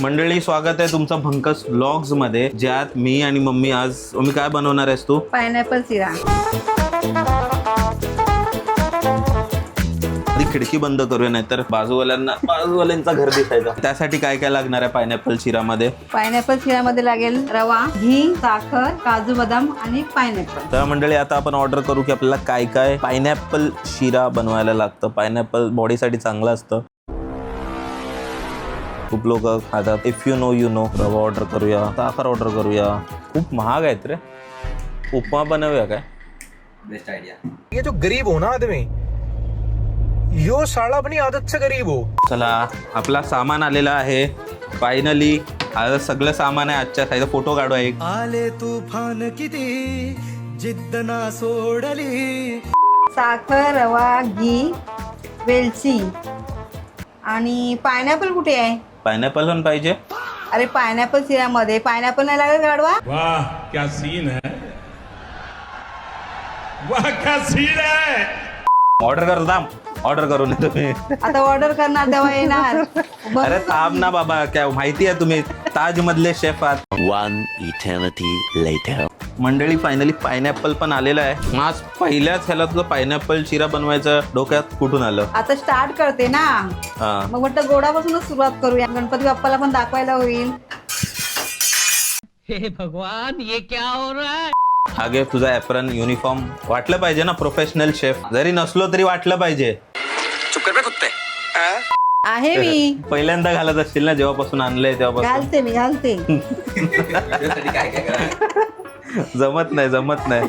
मंडळी, स्वागत आहे तुमचं भंकस ब्लॉग्स मध्ये, ज्यात मी आणि मम्मी आज काय बनवणार आहेस तू? पायनॅपल शिरा. आधी खिडकी बंद करूया, नाहीतर बाजूवाल्यांचा घर दिसायचा. त्यासाठी काय काय लागणार आहे पायनॅपल शिरामध्ये? पायनॅपल शिरामध्ये लागेल रवा, घी, साखर, काजू बदाम आणि पायनॅपल. तर मंडळी, आता आपण ऑर्डर करू की आपल्याला काय काय पायनॅपल शिरा बनवायला लागतं. पायनॅपल बॉडीसाठी चांगलं असतं, खूप लोक खातात. If you know you know. रवा ऑर्डर करूया, साखर ऑर्डर करूया. खूप महाग आहेत रे. उपमा बनवूया काय? Best idea. ये जो गरीब हो ना आदमी, यो साला अपनी आदत से गरीब हो. चला, आपला सामान आलेला आहे फायनली. आता सगळं सामान आहे आजच्या साईडचा. फोटो काढूया एक. आले तुफान किती जिद्द ना सोडली. साखर, रवा, घी, वेलची आणि पायनॅपल कुठे आहे? पायनॅपल पण पाहिजे. अरे पायनॅपल शिऱ्यामध्ये पायनॅपल नाही लागेल गाडवा? वाह क्या सीन है, वाह क्या सीन है. ऑर्डर कर, थांब. ऑर्डर करून तुम्ही. आता ऑर्डर करणार तेव्हा येणार. अरे थांब ना बाबा, काय माहिती आहे तुम्ही ताज मधले शेफ आहात. One eternity later. मंडळी, फायनली पायनॅपल पण आलेलं आहे. आज पहिल्याच ह्याला तुझं पायनॅपल शिरा बनवायचं डोक्यात कुठून आलं? आता स्टार्ट करते ना, हा, मग म्हटलं गोडापासूनच सुरुवात करूया. गणपती बाप्पाला पण दाखवायला होईल. हा घे तुझा ॲप्रन, युनिफॉर्म. वाटलं पाहिजे ना प्रोफेशनल शेफ. जरी नसलो तरी वाटलं पाहिजे. आहे मी पहिल्यांदा घालत असतील ना जेव्हापासून आणलंय तेव्हापासून. मी घालते. त्यासाठी काय काय करा. जमत नाही.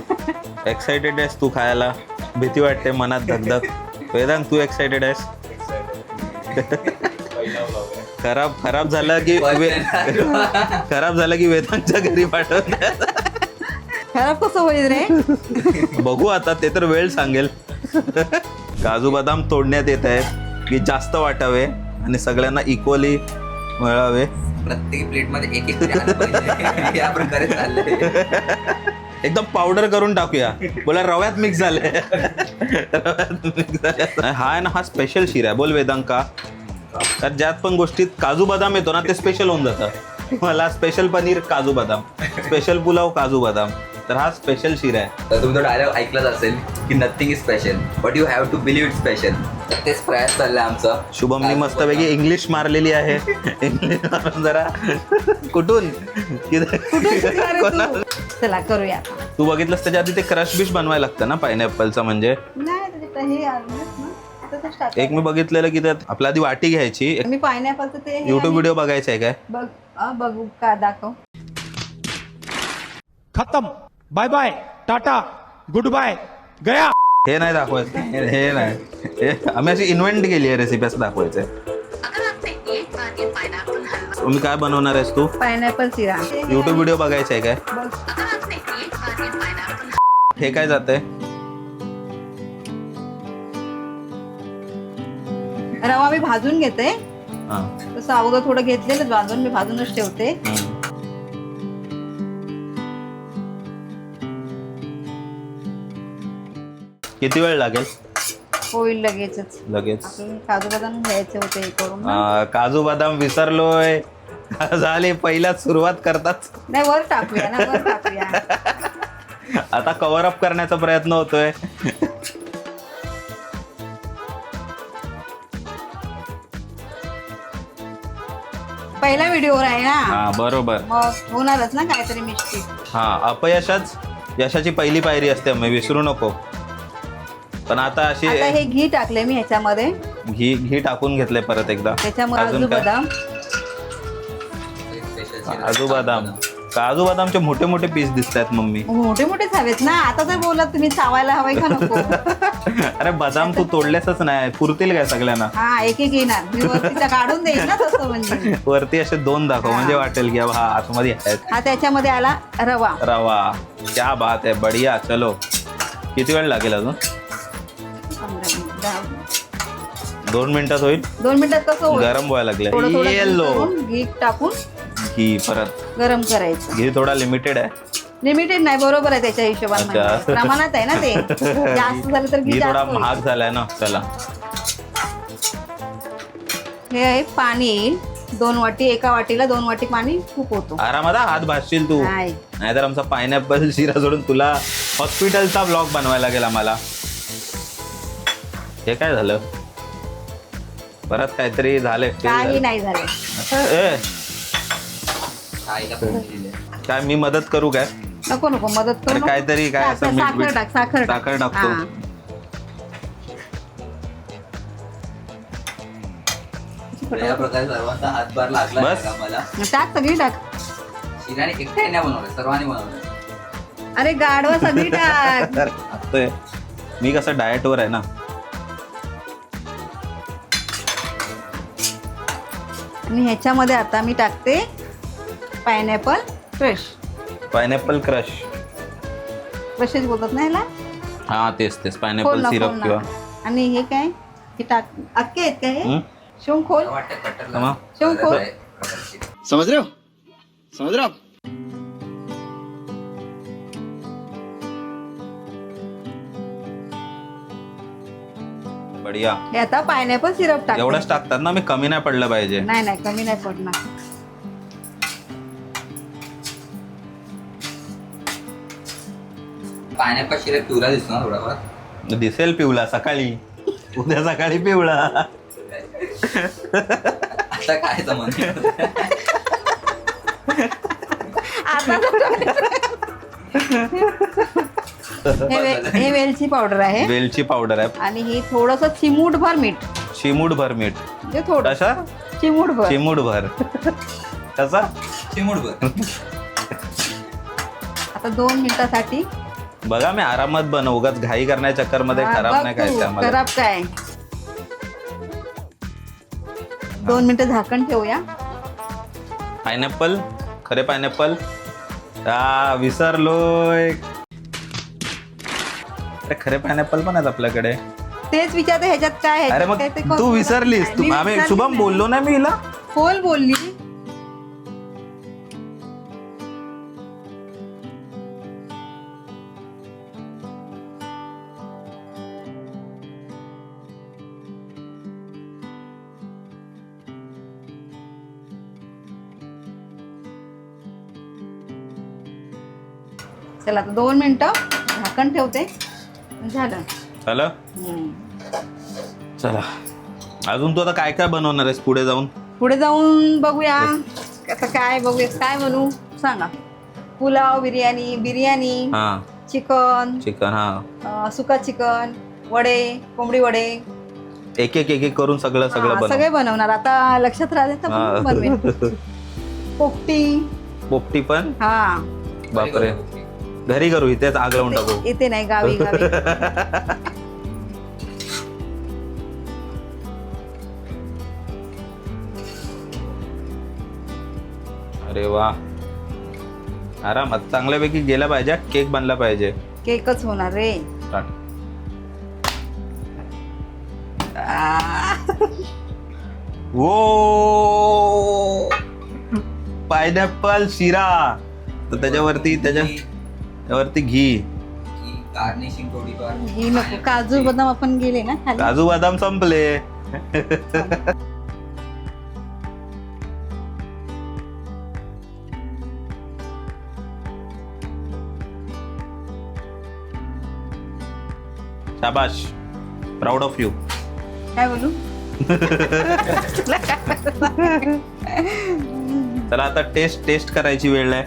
एक्साइटेड आहेस तू खायला? भीती वाटते मनात, धगधग. वेदांत, तू एक्साइटेड आहेस? खराब झालं की वेदांतच्या घरी पाठवत. खराब कसं होईल रे? बघू आता, ते तर वेळ सांगेल. काजू बदाम तोडण्यात येत आहेत की जास्त वाटावे आणि सगळ्यांना इक्वली मिळावे. प्रत्येक प्लेट मध्ये एक एक तरी आलं पाहिजे. या प्रकारे चाललंय. एकदम पावडर करून टाकूया. बोला रव्यात मिक्स झाले. हा आहे ना, हा स्पेशल शिरा आहे. बोल वेदांत का? तर ज्यात पण गोष्टीत काजू बदाम येतो ना, ते स्पेशल होऊन जातं. मला स्पेशल पनीर काजू बदाम, स्पेशल पुलाव काजू बदाम. तर हा स्पेशल शिरा आहे. तर तुम्ही तो डायलॉग ऐकलाच असेल की nothing is special but you have to believe it special. तेच प्रयास चाललाय आमचा. शुभमनी मस्तपैकी इंग्लिश मारलेली आहे. इंग्लिश मारून जरा कुठून चला करूया. तू बघितलंस त्याच्या आधी ते क्रश बिश बनवायला लागतं ना पायनॅपलचं. म्हणजे नाही त्याच्यात हे आणलंच ना. आता ते start एक मी बघितलेलं की त्यात आपल्या आधी वाटी घ्यायची. मी पायनॅपलचं ते हे युट्यूब व्हिडिओ बघायचा आहे काय? बघू का दाखव. खत्म, bye bye, tata, good bye, गया. हे नाही दाखवायचं. हे नाही, हे आम्ही अशी इन्व्हेंट केली आहे रेसिपी, असं दाखवायचंय. तुम्ही काय बनवणार आहेस तू? पायनॅपल शिरा. युट्यूब व्हिडिओ बघायचा आहे काय? बघ. हे काय जातंय? रवा मी भाजून घेते. हा. तसं अगोदर थोडं घेतलेलं भाजून, मी भाजूनच ठेवते. किती वेळ लागेल? होईल लगेचच. लगेच. आपल्याला काजू बदाम घ्यायचे होते हे करून ना. काजू बदाम विसरलोय. झाले, पहिल्याच सुरुवात करतात. नाही, वर टाकूया ना, वर टाकूया. आता कव्हर अप करण्याचा प्रयत्न होतोय. पहिला व्हिडिओवर आहे ना, हा बरोबर. मग होणारच ना काहीतरी मिस्टेक. हा, यशाची पहिली पायरी असते, मग विसरू नको. पण आता अशी आता हे घी टाकले मी ह्याच्यामध्ये. घी टाकून घेतलंय परत एकदा. त्याच्यामुळे अजून काजू काय? बदाम. काजू बदामचे मोठे मोठे पीस दिसत आहेत मम्मी. मोठे मोठेच हवेत ना. आता जर बोलत तुम्ही चावायला हवाय का नको? अरे बदाम तू तोडलेसच नाही, पुरतील काय सगळ्यांना? हा, एक एक येणार. मी वरतीचा काढून देईन ना तसं म्हणजे. वरती असे 2 दाखव, म्हणजे वाटेल की हा आतमध्ये आहेत. हा, त्याच्यामध्ये आला रवा. रवा. क्या बात आहे, बढिया. चलो, किती वेळ लागेल अजून? 2 मिनिटात होईल. 2 मिनिटात कसं होईल? गरम व्हायला लागले. थोडं थोडं घी येलो करून, घी टाकून घी परत गरम करायचं. घी थोडा लिमिटेड आहे. लिमिटेड नाही, बरोबर आहे त्याच्या हिशोबाने. अच्छा. म्हणजे प्रमाणात आहे ना ते. जास्त झालं तर घी घी थोडा जास्त होईल. महाग झालाय ना. चला, हे आहे पाणी येईल. 2 वाटी, एका वाटीला 2 वाटी पाणी खूप होतो. आरामात हा, हात भासशील तू. नाही. नाहीतर आमचा पायनॅपल शिरा सोडून तुला हॉस्पिटलचा ब्लॉग बनवायला लागेल आम्हाला. हे काय झालं? परत काहीतरी झालंय. काही नाही झालं. ए, आईला फोडणी दिली. काय मी मदत करू काय? नको नको मदत अरे करू. काहीतरी काय असं मीठ- साखर मीठ- टाक, साखर टाक. साखर टाकतो. हा. या प्रकारे सर्वांचा हातभार लागला बस. आहे मला. टाक, सगळी टाक. शिराने एकट्याने नाही बनवलं, सर्वांनी बनवलं. अरे गाढवा सगळी टाक. तर आता मी कसं डाएटवर आहे ना. आणि ह्याच्यामध्ये आता मी टाकते पायनॅपल फ्रेश. Pineapple crush. फ्रेशच बोलतात ना ह्याला. हा तेच खोल पायनॅपल ना, सिरप खोल किंवा ना. आणि हे काय, हे टाक, अक्के आहेत का हे? हं? शिवून खोल. मला वाटतं कटरला थांबा. शिवून खोल. समझ रहे हो समझ रहे हो आप बढिया. हे आता पायनॅपल सिरप टाक. एवढंच टाकतात ना, मी कमी नाही पडलं पाहिजे. नाही नाही, कमी नाही पडणार. पायनॅपल शिरा पिवळा दिसतो ना थोडाफार. दिसेल पिवळा सकाळी. उद्या सकाळी पिवळा. आता काय समज. हे वेलची पावडर आहे. वेलची पावडर आहे. आणि ही थोडस चिमूटभर मीठ. चिमूटभर मीठ. म्हणजे थोडं कशा? चिमूटभर. चिमूटभर. कसा? चिमूटभर. आता 2 मिनिटासाठी. बघा मी आरामात बनव, उगाच घाई करण्याच्या चक्कर मध्ये हा, खराब बघ नाही तू, काय आम्हाला. खराब काय. 2 मिनिटं झाकण ठेवूया. पायनॅपल, खरे पायनॅपल. हा विसरलोय. अरे खरे पायनॅपल पण आहेत आपल्याकडे. तेच विचारते ह्याच्यात काय आहे. अरे मग काय ते कोण- तू विसरलीस. मी तू आम्ही विसरली शुभम नाही. बोललो ना मी हिला. खोल बोलली. चला आता 2 मिनिटं झाकण ठेवते. झालं. झालं. चला अजून तू आता काय काय बनवणार आहेस पुढे जाऊन? पुढे जाऊन बघूया आता काय बघूया, काय बनवू सांगा. पुलाव, बिर्याणी, बिर्याणी, हा चिकन, चिकन. हा सुका चिकन, वडे, कोंबडी वडे. एक एक एक एक करून सगळं हा, बनव. सगळे बनवणार. आता लक्षात राहिले तर हा. बनवेन. पोपटी. पोपटी पण. हा बापरे. घरी करू, इथेच आग लावून टाकू. इथे नाही, गावी गावी. अरे वा. आरामात चांगल्यापैकी गेला पाहिजे. केक बनला पाहिजे. केकच होणार रे. स्टार्ट. वो पायनॅपल शिरा. तर त्याच्यावरती घी. गार्निशिंग थोडीफार. ही नको, काजू बदाम आपण गेले ना खाली. काजू बदाम संपले. शाबाश. Proud of you. काय बोलू. चला आता टेस्ट करायची वेळ आहे.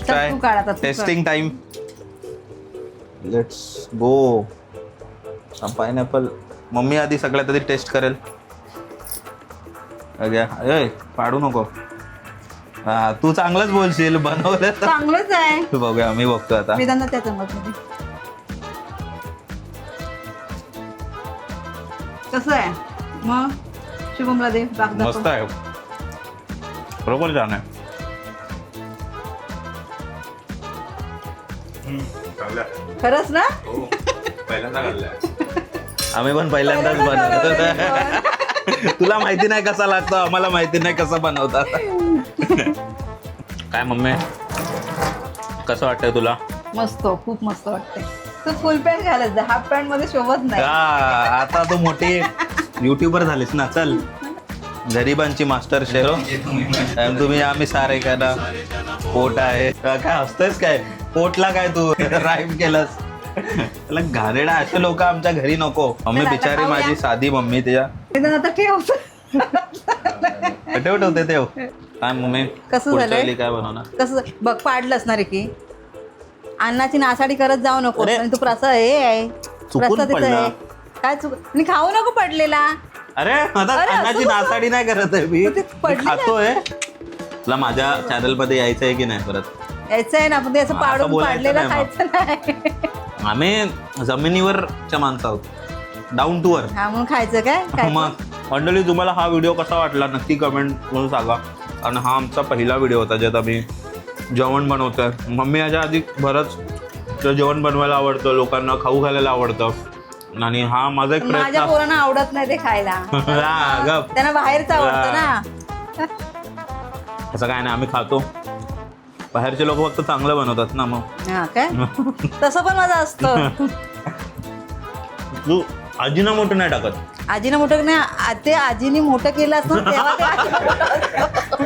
चल, तू काढ आता, तू testing time. Let's go. Pineapple mummy आधी सगळ्यात आधी टेस्ट करेल. अरे पाडू नको. हा तू चांगलंच बोलशील. बनवलं तर चांगलंच आहे. बघूया, मी बघतो आता. वेदांत त्या चम्मचमध्ये कसं आहे मग. शुभमला दे. मस्त आहे. बरोबर छान आहे. खरंच ना. आम्ही पण पहिल्यांदाच बनवतो. तुला माहिती नाही कसा लागतो, आम्हाला माहिती नाही कसं बनवतात. काय मम्मी, कसं वाटतंय तुला? मस्त, खूप मस्त वाटते. तू फुल पॅन्ट घालत जा, हाफ पॅन्ट मध्ये शोभत नाही. आता तू मोठी युट्यूबर झालीस ना, चल. गरिबांची मास्टर शेरो. तुम्ही आम्ही सारे काय ना, पोट आहे काय हसतोयस काय, पोटला काय तू राईम केलंस. त्याला घाणेरडा असे लोक आमच्या घरी नको. मम्मी चला, बिचारी खाऊया. माझी साधी मम्मी तिच्या आता ठेव. ठेवते तेव. काय मम्मी कसं पुढच्या झालंय? वेळी काय बनवणार? कसं बघ, पाडलं असणार आहे की अन्नाची नासाडी करत जाऊ नको. अरे, आणि तू प्रसा हे आहे, चुकून प्रसा तिथं पडला. आहे. काय चुक, आणि खाऊ नको पडलेला. अरे आता अरे, अन्नाची असं नासाडी नाही करत आहे मी. ते मी पडली खातोय. तुला माझ्या चॅनल मध्ये यायचं आहे की नाही परत? यायचं आहे ना, पण ते असं असं पाडून बोलायचं पाडलेलं नाही मग. खायचं नाही. आम्ही जमिनीवरच्या माणसं आहोत, डाऊन टू अर्थ. हा, म्हणून खायचं काय काय मग मंडळी, तुम्हाला हा व्हिडिओ कसा वाटला नक्की कमेंट करून सांगा. आणि हा आमचा पहिला व्हिडिओ होता ज्यात आम्ही जेवण बनवतोय. मम्मी याच्या आधी बरंच जेवण बनवायला आवडतं, लोकांना खाऊ घालायला आवडतं. आणि हा माझा एक माझ्या प्रयत्न. पोरांना आवडत नाही ते खायला. हा, गप. त्यांना बाहेरचं आवडतं ना. असं काय नाही, आम्ही खातो. बाहेरचे लोक फक्त चांगलं बनवतात ना. मग हा काय, तसं पण माझं असतं. तू आजीना मोठं नाही टाकत. आजीनं मोठं नाही, ते आजीने मोठं केलं असतं तेव्हा ते आजीनं मोठं असतं.